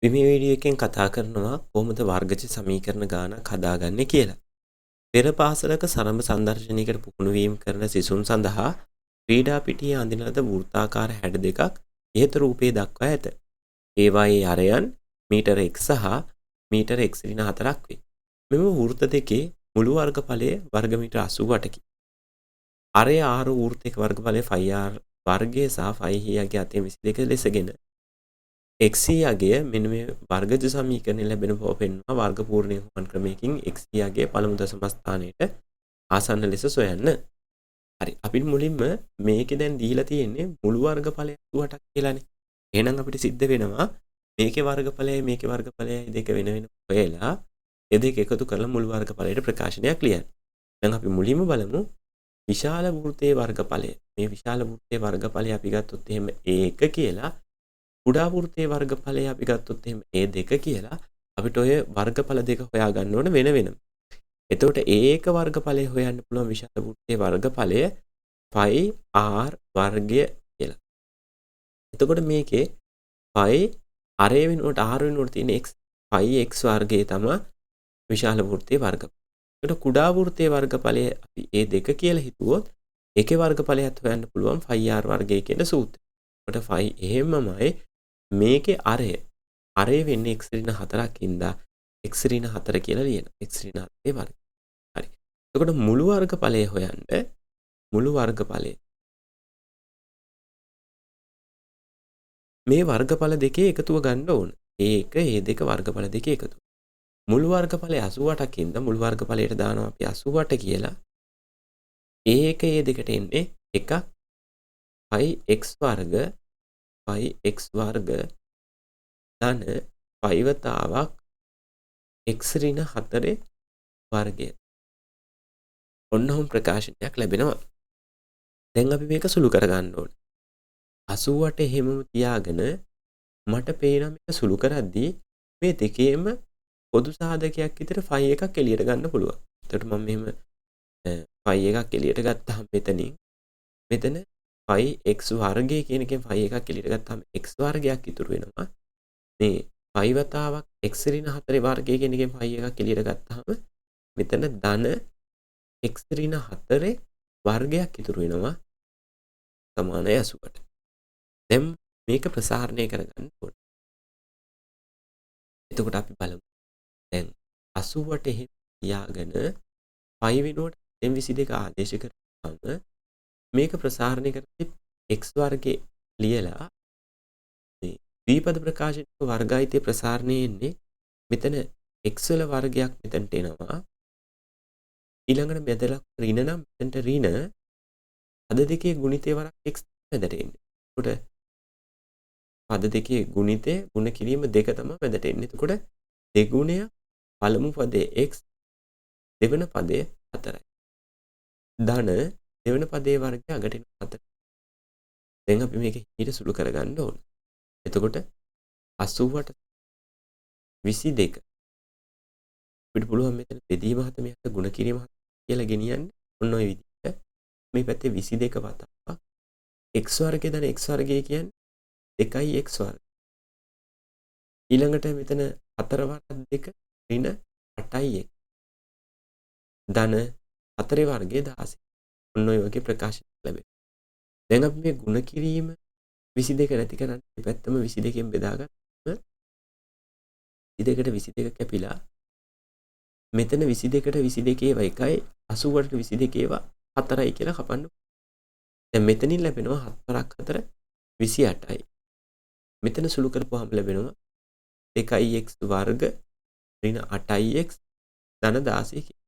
මේ වීඩියෝ එකෙන් කතා කරනවා කොහොමද වර්ගජ සමීකරණ ගානක් හදාගන්නේ කියලා. පෙර පාසලක සරඹ සංදර්ශනයකට පුහුණු වීම කරන සිසුන් සඳහා ක්‍රීඩා පිටියේ අඳින ලද වෘත්තාකාර හැඩ දෙකක් ඉහත රූපයේ දක්වා ඇත. ඒවායේ අරයන් මීටර x සහ මීටර x4ක් වේ. මෙම වෘත්ත දෙකේ මුළු වර්ගඵලය වර්ග මීටර 88කි. අරය r වෘත්තයක වර්ගඵලය 5r වර්ගය සහ 5 යගේ අතේ 22 ලෙසගෙන x යගය මෙන්න මේ වර්ගජ සමීකරණය ලැබෙන බව පෙන්වනවා වර්ග පූර්ණ නිර්මාණ ක්‍රමයකින් x යගය පළමු දශම ස්ථානයට ආසන්න ලෙස සොයන්න. හරි අපි මුලින්ම මේකේ දැන් දීලා තියෙන්නේ මුළු වර්ගඵලය 88ක් කියලානේ. එහෙනම් අපිට සිද්ධ වෙනවා මේකේ වර්ගඵලයයි මේකේ වර්ගඵලයයි දෙක වෙන වෙන හොයලා ඒ දෙක එකතු කරලා මුළු වර්ගඵලයට ප්‍රකාශනයක් ලියන්න. දැන් අපි මුලින්ම බලමු විශාල වෘත්තයේ වර්ගඵලය. මේ විශාල වෘත්තයේ වර්ගඵලය අපි ගත්තොත් එහෙම a1 කියලා කුඩා වෘත්තයේ වර්ගඵලය අපි ගත්තොත් එහෙම a2 කියලා අපිට ඔය වර්ගඵල දෙක හොයා ගන්න ඕන වෙන වෙනම. එතකොට a1 වර්ගඵලය හොයන්න පුළුවන් විශාල වෘත්තයේ වර්ගඵලය 5r වර්ගය කියලා. එතකොට මේකේ 5 r වෙනුවට r වෙනුවට තියෙන x 5x වර්ගය තමයි විශාල වෘත්තයේ වර්ගඵලය. එතකොට කුඩා වෘත්තයේ වර්ගඵලය අපි a2 කියලා හිතුවොත් ඒකේ වර්ගඵලයත් හොයන්න පුළුවන් 5r වර්ගය කියන සූත්‍රය. එතකොට 5 එහෙමමයි මේකේ අරය වෙන්නේ x4ක් ඉඳලා x4 කියලා ලියනවා. x4 වර්ගය. හරි. එතකොට මුළු වර්ගඵලය හොයන්න මුළු වර්ගඵලය මේ වර්ගඵල දෙකේ එකතුව ගන්න ඕන. a1 a2 වර්ගඵල දෙකේ එකතුව. මුළු වර්ගඵලය 88ක් ඉඳලා මුළු වර්ගඵලයට දානවා අපි 88 කියලා. a1 a2ට එන්නේ එකක් 5x වර්ග ධන 5 වතාවක් x4 වර්ගය. ඔන්නෝම ප්‍රකාශනයක් ලැබෙනවා. දැන් අපි මේක සුළු කරගන්න ඕනේ. 88 එහෙමම තියාගෙන මට පේනවා මේක සුළු කරද්දී මේ දෙකේම පොදු සාධකයක් විතර 5 එකක් එළියට ගන්න පුළුවන්. එතකොට මම මෙහෙම 5 එකක් එළියට ගත්තාම මෙතන 5x වර්ගය කියන එකෙන් 5 එකක් එළියට ගත්තාම x වර්ගයක් ඉතුරු වෙනවා. මේ 5 වතාවක් x4 වර්ගය කියන එකෙන් 5 එකක් එළියට ගත්තාම මෙතන ධන x4 වර්ගයක් ඉතුරු වෙනවා සමාන 80ට. දැන් මේක ප්‍රසාරණය කරගන්න ඕනේ. එතකොට අපි බලමු. දැන් 88 එහෙම තියාගෙන 5 වෙනුවට 22 ආදේශ කරාම මේක ප්‍රසාරණය කරද්දී x වර්ගේ ලියලා මේ ද්විපද ප්‍රකාශනක වර්ගායිතේ ප්‍රසාරණයේ එන්නේ මෙතන x වල වර්ගයක් මෙතනට එනවා. ඊළඟට මෙතන ඍණ නම් මෙතනට ඍණ පද දෙකේ ගුණිතේ වරක් x මැදට එන්නේ. එතකොට පද දෙකේ ගුණිතේ ගුණ කිරීම දෙක තමයි මැදට එන්නේ. එතකොට දෙගුණය පළමු පදයේ x දෙවන පදයේ 4යි. ධන දෙවන පදයේ වර්ගය අගට එන 4. දැන් අපි මේක ඊට සුළු කරගන්න ඕන. එතකොට 88 22 අපිට පුළුවන් මෙතන බෙදීම හත මෙහාට ගුණ කිරීම හත කියලා ගෙනියන්න ඔන්න ඔය විදිහට. මේ පැත්තේ 22 වතාවක් x වර්ගය ධන x වර්ගය කියන්නේ 2x වර්ගය. ඊළඟට මෙතන 4 වරක් 2 ඍණ 8x ධන 4 වර්ගය 16. ඔන්න ඔය වගේ ප්‍රකාශන ලැබෙනවා. දැන් අපි මේ ගුණ කිරීම 22 නැති කරන්න මේ පැත්තම 22කින් බෙදා ගන්න. 22ට 22 කැපිලා මෙතන 22ට 22 ඒවා 1යි 80ට 22 ඒවා 4යි කියලා කපන්න. දැන් මෙතනින් ලැබෙනවා 4ක් 4 28යි. මෙතන සුළු කරපුවාම ලැබෙනවා 2x වර්ග ඍණ 8x ධන 16.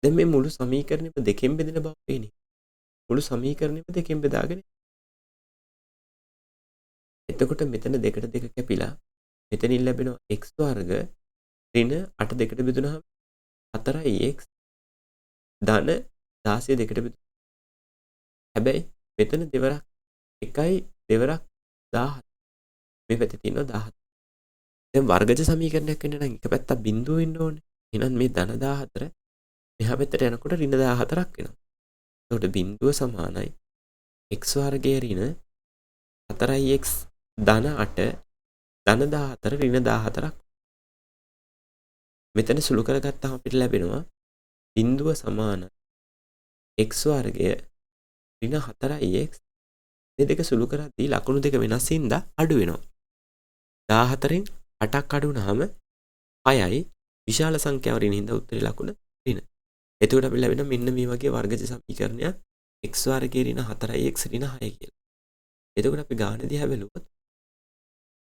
දැන් මේ මුළු සමීකරණයම දෙකෙන් බෙදෙන බව පේන්නේ. මුළු සමීකරණයම දෙකෙන් බෙදාගෙන. එතකොට මෙතන දෙකට දෙක කැපිලා මෙතනින් ලැබෙනවා x වර්ග ඍණ 8 දෙකට බෙදුනහම 4x ධන 16 දෙකට බෙදුනහම. හැබැයි මෙතන දෙවරක් 1යි දෙවරක් 17. මේ පැත්තේ තියෙනවා 17. දැන් වර්ගජ සමීකරණයක් වෙන්න නම් එක පැත්තක් බිඳුව වෙන්න ඕනේ. එහෙනම් මේ ධන 14 මෙහා පැත්තට යනකොට ඍණ 14ක් වෙනවා. එතකොට බිඳුව සමානයි x වර්ගයේ ඍණ 4x ධන 8 ධන 14 ඍණ 14ක්. මෙතන සුළු කරගත්තාම අපිට ලැබෙනවා බිඳුව සමාන x වර්ගය ඍණ 4x. මේ දෙක සුළු කරද්දී ලකුණු දෙක වෙනස් හින්දා අඩු වෙනවා. 14න් 8ක් අඩු වුනහම 6යි විශාල සංඛ්‍යාව ඍණ හින්දා උත්තරේ ලකුණ ඍණ. එතකොට අපිට ලැබෙන මෙන්න මේ වගේ වර්ගජ සමීකරණයක් x වර්ගයේ ඍණ 4x ඍණ 6 කියලා. එතකොට අපි ගාන දිහා බැලුවොත්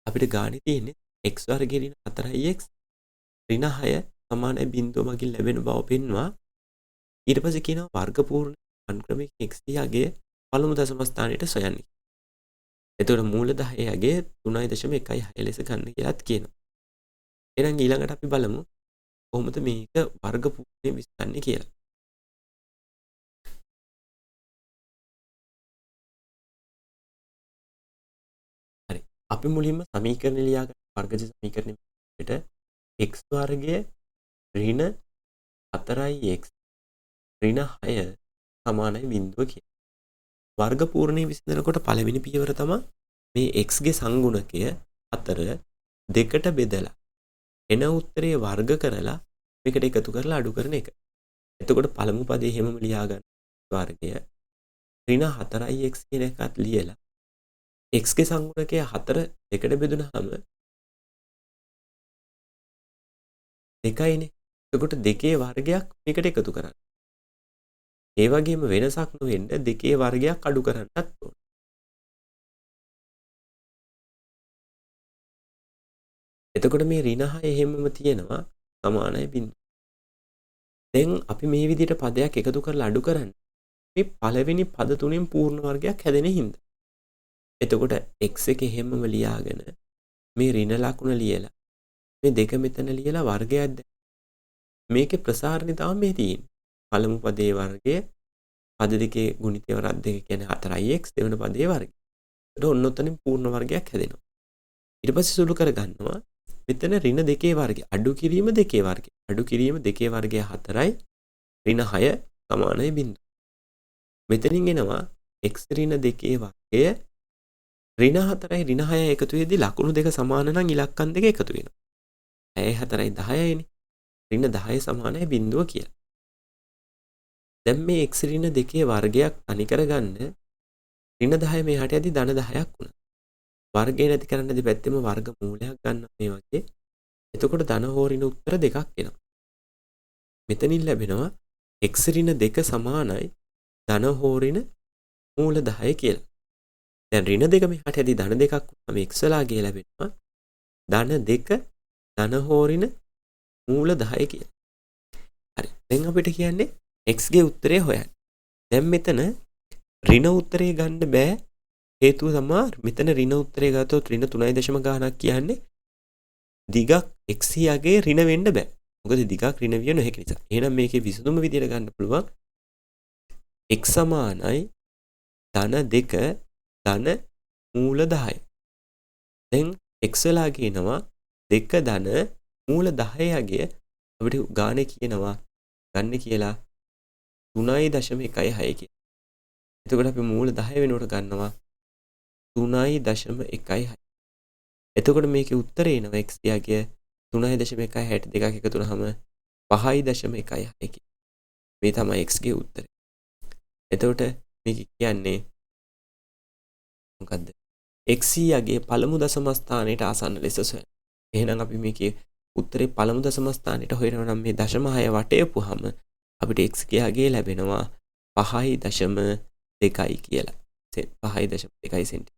අපිට ගානේ තියෙන්නේ x වර්ගයේ ඍණ 4x ඍණ 6 සමානයි බිඳුව මගින් ලැබෙන බව පෙන්වනවා. ඊට පස්සේ කියනවා වර්ග පූර්ණ අනුක්‍රමික x දිහාගේ පළමු දශම ස්ථානයට සොයන්න. එතකොට මූල 10 යගේ 3.16 ලෙස ගන්න කියලාත් කියනවා. එහෙනම් ඊළඟට අපි බලමු කොහොමද මේක වර්ග පූර්ණය විශ්ලේෂණය කියලා. හරි. අපි මුලින්ම සමීකරණ ලියා ගන්න වර්ගජ සමීකරණෙට x වර්ගය ඍණ 4x ඍණ 6 සමානයි බිඳුව කියලා. වර්ග පූර්ණයේ විසඳනකොට පළවෙනි පියවර තමයි මේ x ගේ සංගුණකය 4 දෙකට බෙදලා එන උත්තරේ වර්ග කරලා මේකට එකතු කරලා අඩු කරන එක. එතකොට පළමු පදේ හැමම ලියා ගන්න වර්ගය ඍණ 4x කියන එකත් ලියලා x ගේ සංගුණකය 4 දෙකට බෙදුනහම 2යිනේ. එතකොට 2 වර්ගයක් මේකට එකතු කරන්න. ඒ වගේම වෙනසක් නොවෙන්න 2 වර්ගයක් අඩු කරන්නත් ඕන. එතකොට මේ ඍණ 6 එහෙමම තියෙනවා සමානයි බිඳුව. දැන් අපි මේ විදිහට පදයක් එකතු කරලා අඩු කරන්නේ මේ පළවෙනි පද තුනෙන් පූර්ණ වර්ගයක් හැදෙන හින්දා. එතකොට x එක එහෙමම ලියාගෙන මේ ඍණ ලකුණ ලියලා මේ දෙක මෙතන ලියලා වර්ගයක් දැන් මේකේ ප්‍රසාරණය තමයි මේ තියෙන්නේ. පළමු පදයේ වර්ගය පද දෙකේ ගුණිතය වරක් දෙක කියන්නේ 4x දෙවන පදයේ වර්ගය. එතකොට ඔන්න ඔතනින් පූර්ණ වර්ගයක් හැදෙනවා. ඊට පස්සේ සුළු කර ගන්නවා මෙතන ඍණ දෙකේ වර්ගය අඩු කිරීම දෙකේ වර්ගය. අඩු කිරීම දෙකේ වර්ගය 4යි ඍණ 6 සමානයි බිඳුව. මෙතනින් එනවා x ඍණ දෙකේ වර්ගය ඍණ 4යි ඍණ 6යි එකතු වෙද්දී ලකුණු දෙක සමාන නම් ඉලක්කම් දෙක එකතු වෙනවා. 6 4යි 10යිනේ. ඍණ 10 සමානයි බිඳුව කියලා. දැන් මේ x ඍණ දෙකේ වර්ගයක් තනි කරගන්න ඍණ 10 මෙහාට යද්දි ධන 10ක් වුණා. වර්ගය නැති කරන්න දෙපැත්තෙම වර්ග මූලයක් ගන්නවා මේ වගේ. එතකොට ධන හෝ ඍණ උත්තර දෙකක් එනවා. මෙතනින් ලැබෙනවා x ඍණ 2 සමානයි ධන හෝ ඍණ මූල 10 කියලා. දැන් ඍණ 2 මෙහාට යද්දි ධන 2ක් වුණාම x ලාගේ ලැබෙනවා ධන 2 ධන හෝ ඍණ මූල 10 කියලා. හරි. දැන් අපිට කියන්නේ x ගේ උත්තරය හොයන්න. දැන් මෙතන ඍණ උත්තරේ ගන්න බෑ. හේතුව තමයි මෙතන ඍණ උත්තරේ ගත්තොත් ඍණ 3 ගානක් කියන්නේ දිගක් x යගේ ඍණ වෙන්න බෑ. මොකද දිගක් ඍණ විය නොහැකි නිසා. එහෙනම් මේකේ විසඳුම විදියට ගන්න පුළුවන් x සමානයි ධන 2 ධන මූල 10. දැන් x ලා කියනවා 2 ධන මූල 10 යගේ අපිට ගානේ කියනවා ගන්න කියලා 3.16 කියලා. එතකොට අපි මූල 10 වෙනුවට ගන්නවා 3.16. එතකොට මේකේ උත්තරේ එනවා x යගේ 3.162ක් එකතු වුනහම 5.16 කියලා. මේ තමයි x ගේ උත්තරේ. එතකොට මේක කියන්නේ මොකද්ද? x යගේ පළමු දශම ස්ථානයට ආසන්න ලෙස සොයන. එහෙනම් අපි මේකේ උත්තරේ පළමු දශම ස්ථානයට හොයනවා නම් මේ දශම 6 වටේපුවාම අපිට x යගේ ලැබෙනවා 5.2 කියලා. 5.2 සෙන්ටිමීටර්.